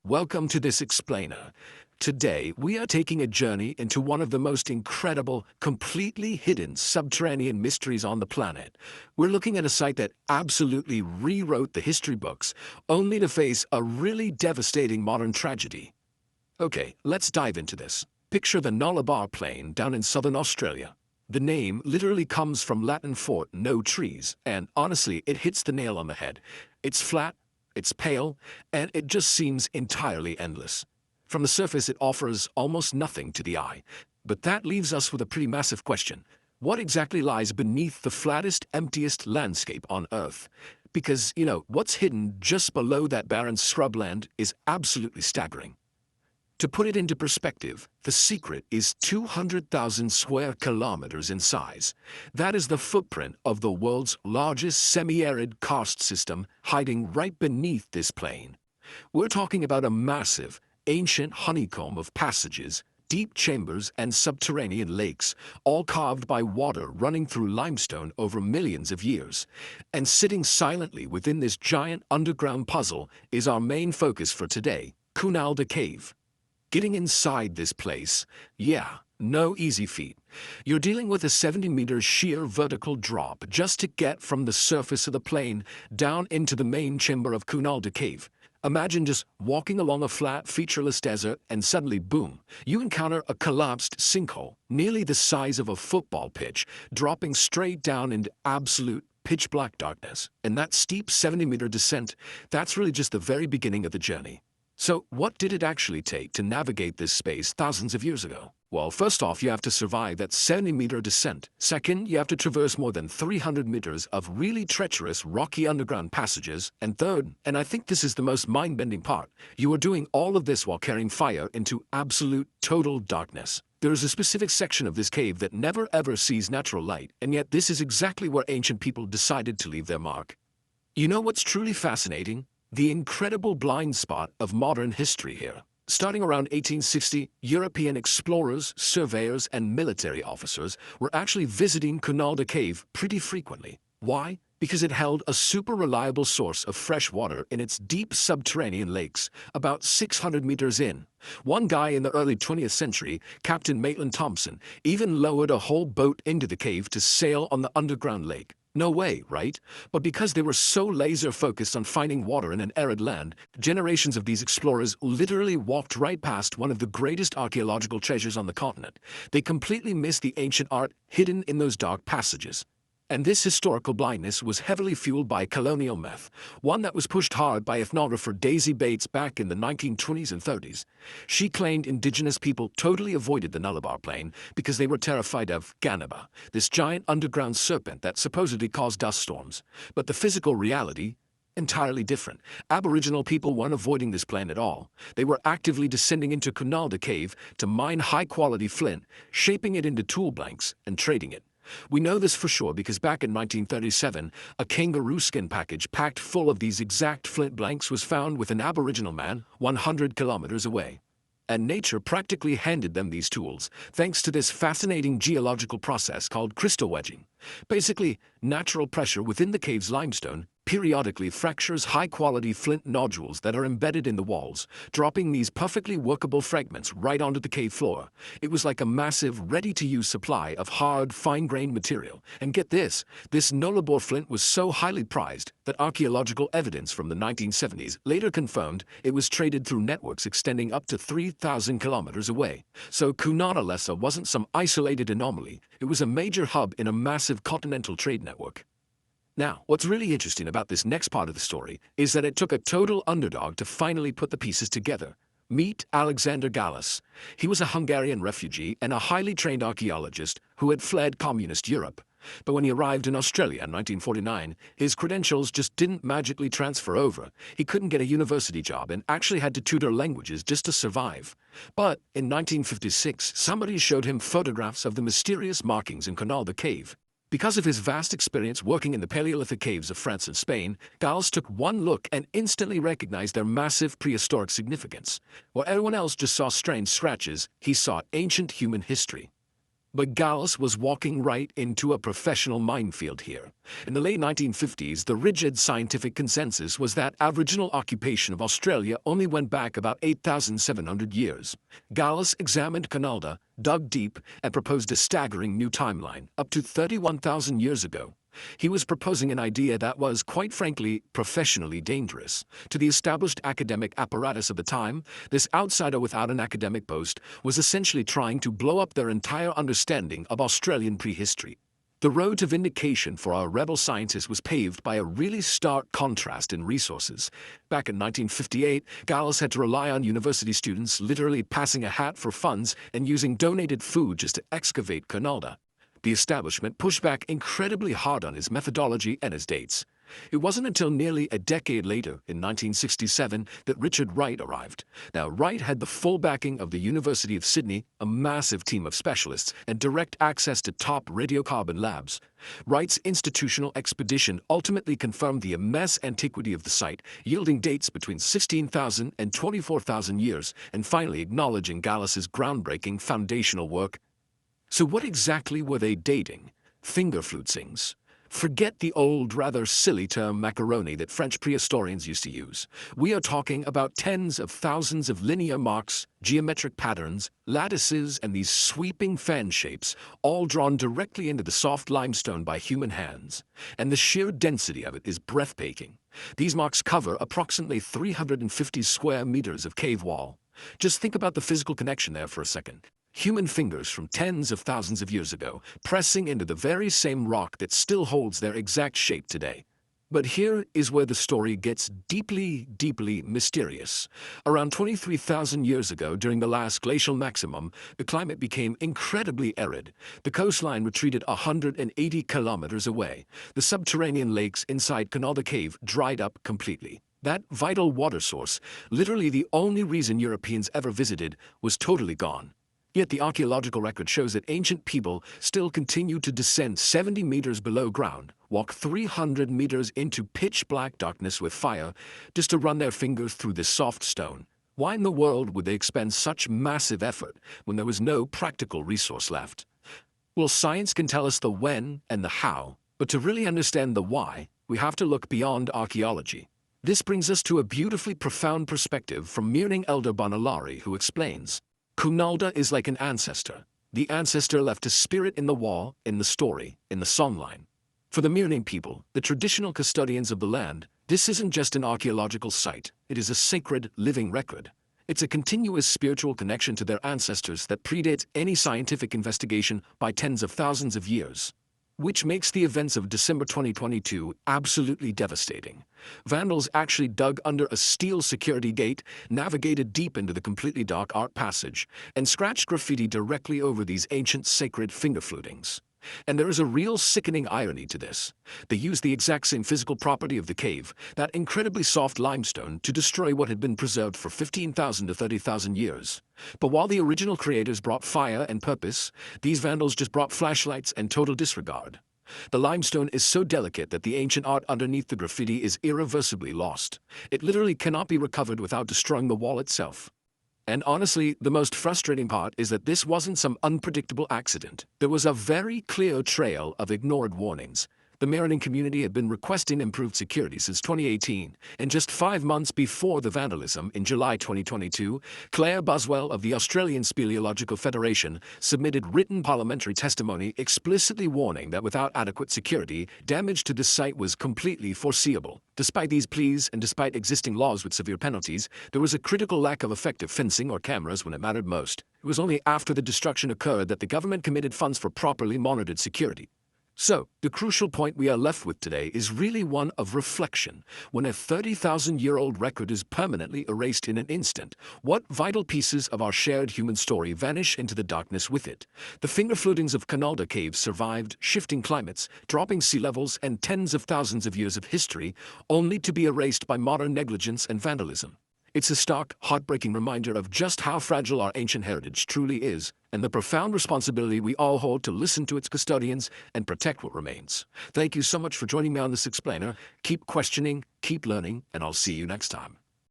Welcome to this explainer. Today, we are taking a journey into one of the most incredible, completely hidden subterranean mysteries on the planet. We're looking at a site that absolutely rewrote the history books, only to face a really devastating modern tragedy. Okay, let's dive into this. Picture the Nullarbor Plain down in southern Australia. The name literally comes from Latin for no trees, and honestly, it hits the nail on the head. It's flat, it's pale, and it just seems entirely endless. From the surface, it offers almost nothing to the eye. But that leaves us with a pretty massive question. What exactly lies beneath the flattest, emptiest landscape on Earth? Because, what's hidden just below that barren scrubland is absolutely staggering. To put it into perspective, the secret is 200,000 square kilometers in size. That is the footprint of the world's largest semi-arid karst system hiding right beneath this plain. We're talking about a massive, ancient honeycomb of passages, deep chambers, and subterranean lakes, all carved by water running through limestone over millions of years. And sitting silently within this giant underground puzzle is our main focus for today, Kunalda Cave. Getting inside this place, no easy feat. You're dealing with a 70-meter sheer vertical drop just to get from the surface of the plain down into the main chamber of Kunalda Cave. Imagine just walking along a flat, featureless desert and suddenly, boom, you encounter a collapsed sinkhole, nearly the size of a football pitch, dropping straight down into absolute pitch-black darkness. And that steep 70-meter descent, that's really just the very beginning of the journey. So what did it actually take to navigate this space thousands of years ago? Well, first off, you have to survive that 70-meter descent. Second, you have to traverse more than 300 meters of really treacherous, rocky underground passages. And third, and I think this is the most mind-bending part, you are doing all of this while carrying fire into absolute, total darkness. There is a specific section of this cave that never ever sees natural light, and yet this is exactly where ancient people decided to leave their mark. You know what's truly fascinating? The incredible blind spot of modern history here. Starting around 1860, European explorers, surveyors, and military officers were actually visiting Kunalda Cave pretty frequently. Why? Because it held a super reliable source of fresh water in its deep subterranean lakes, about 600 meters in. One guy in the early 20th century, Captain Maitland Thompson, even lowered a whole boat into the cave to sail on the underground lake. No way, right? But because they were so laser-focused on finding water in an arid land, generations of these explorers literally walked right past one of the greatest archaeological treasures on the continent. They completely missed the ancient art hidden in those dark passages. And this historical blindness was heavily fueled by colonial myth, one that was pushed hard by ethnographer Daisy Bates back in the 1920s and 30s. She claimed indigenous people totally avoided the Nullarbor Plain because they were terrified of Ganaba, this giant underground serpent that supposedly caused dust storms. But the physical reality, entirely different. Aboriginal people weren't avoiding this plain at all. They were actively descending into Kunalda Cave to mine high-quality flint, shaping it into tool blanks, and trading it. We know this for sure because back in 1937, a kangaroo skin package packed full of these exact flint blanks was found with an Aboriginal man 100 kilometers away. And nature practically handed them these tools, thanks to this fascinating geological process called crystal wedging. Basically, natural pressure within the cave's limestone periodically fractures high-quality flint nodules that are embedded in the walls, dropping these perfectly workable fragments right onto the cave floor. It was like a massive, ready-to-use supply of hard, fine-grained material. And get this Nullarbor flint was so highly prized that archaeological evidence from the 1970s later confirmed it was traded through networks extending up to 3,000 kilometers away. So Kunalda wasn't some isolated anomaly, it was a major hub in a massive continental trade network. Now, what's really interesting about this next part of the story is that it took a total underdog to finally put the pieces together. Meet Alexander Gallus. He was a Hungarian refugee and a highly trained archaeologist who had fled communist Europe. But when he arrived in Australia in 1949, his credentials just didn't magically transfer over. He couldn't get a university job and actually had to tutor languages just to survive. But in 1956, somebody showed him photographs of the mysterious markings in Kunalda Cave. Because of his vast experience working in the Paleolithic caves of France and Spain, Gallus took one look and instantly recognized their massive prehistoric significance. While everyone else just saw strange scratches, he saw ancient human history. But Gallus was walking right into a professional minefield here. In the late 1950s, the rigid scientific consensus was that Aboriginal occupation of Australia only went back about 8,700 years. Gallus examined Kunalda, dug deep, and proposed a staggering new timeline, up to 31,000 years ago. He was proposing an idea that was, quite frankly, professionally dangerous. To the established academic apparatus of the time, this outsider without an academic post was essentially trying to blow up their entire understanding of Australian prehistory. The road to vindication for our rebel scientists was paved by a really stark contrast in resources. Back in 1958, Gallus had to rely on university students literally passing a hat for funds and using donated food just to excavate Kunalda. The establishment pushed back incredibly hard on his methodology and his dates. It wasn't until nearly a decade later, in 1967, that Richard Wright arrived. Now, Wright had the full backing of the University of Sydney, a massive team of specialists, and direct access to top radiocarbon labs. Wright's institutional expedition ultimately confirmed the immense antiquity of the site, yielding dates between 16,000 and 24,000 years, and finally acknowledging Gallus's groundbreaking foundational work. So what exactly were they dating? Finger flutesings. Forget the old, rather silly term macaroni that French prehistorians used to use. We are talking about tens of thousands of linear marks, geometric patterns, lattices, and these sweeping fan shapes, all drawn directly into the soft limestone by human hands. And the sheer density of it is breathtaking. These marks cover approximately 350 square meters of cave wall. Just think about the physical connection there for a second. Human fingers from tens of thousands of years ago, pressing into the very same rock that still holds their exact shape today. But here is where the story gets deeply, deeply mysterious. Around 23,000 years ago, during the last glacial maximum, the climate became incredibly arid. The coastline retreated 180 kilometers away. The subterranean lakes inside Kunalda Cave dried up completely. That vital water source, literally the only reason Europeans ever visited, was totally gone. Yet the archaeological record shows that ancient people still continue to descend 70 meters below ground, walk 300 meters into pitch-black darkness with fire, just to run their fingers through this soft stone. Why in the world would they expend such massive effort when there was no practical resource left? Well, science can tell us the when and the how, but to really understand the why, we have to look beyond archaeology. This brings us to a beautifully profound perspective from Mirning Elder Banalari, who explains, Kunalda is like an ancestor. The ancestor left a spirit in the wall, in the story, in the songline. For the Mirning people, the traditional custodians of the land, this isn't just an archaeological site, it is a sacred, living record. It's a continuous spiritual connection to their ancestors that predates any scientific investigation by tens of thousands of years. Which makes the events of December 2022 absolutely devastating. Vandals actually dug under a steel security gate, navigated deep into the completely dark art passage, and scratched graffiti directly over these ancient sacred finger flutings. And there is a real sickening irony to this. They used the exact same physical property of the cave, that incredibly soft limestone, to destroy what had been preserved for 15,000 to 30,000 years. But while the original creators brought fire and purpose, these vandals just brought flashlights and total disregard. The limestone is so delicate that the ancient art underneath the graffiti is irreversibly lost. It literally cannot be recovered without destroying the wall itself. And honestly, the most frustrating part is that this wasn't some unpredictable accident. There was a very clear trail of ignored warnings. The Mirning community had been requesting improved security since 2018, and just 5 months before the vandalism in July 2022, Claire Buswell of the Australian Speleological Federation submitted written parliamentary testimony explicitly warning that without adequate security, damage to the site was completely foreseeable. Despite these pleas and despite existing laws with severe penalties, there was a critical lack of effective fencing or cameras when it mattered most. It was only after the destruction occurred that the government committed funds for properly monitored security. So, the crucial point we are left with today is really one of reflection. When a 30,000-year-old record is permanently erased in an instant, what vital pieces of our shared human story vanish into the darkness with it? The finger flutings of Kunalda Cave survived shifting climates, dropping sea levels, and tens of thousands of years of history, only to be erased by modern negligence and vandalism. It's a stark, heartbreaking reminder of just how fragile our ancient heritage truly is, and the profound responsibility we all hold to listen to its custodians and protect what remains. Thank you so much for joining me on this explainer. Keep questioning, keep learning, and I'll see you next time.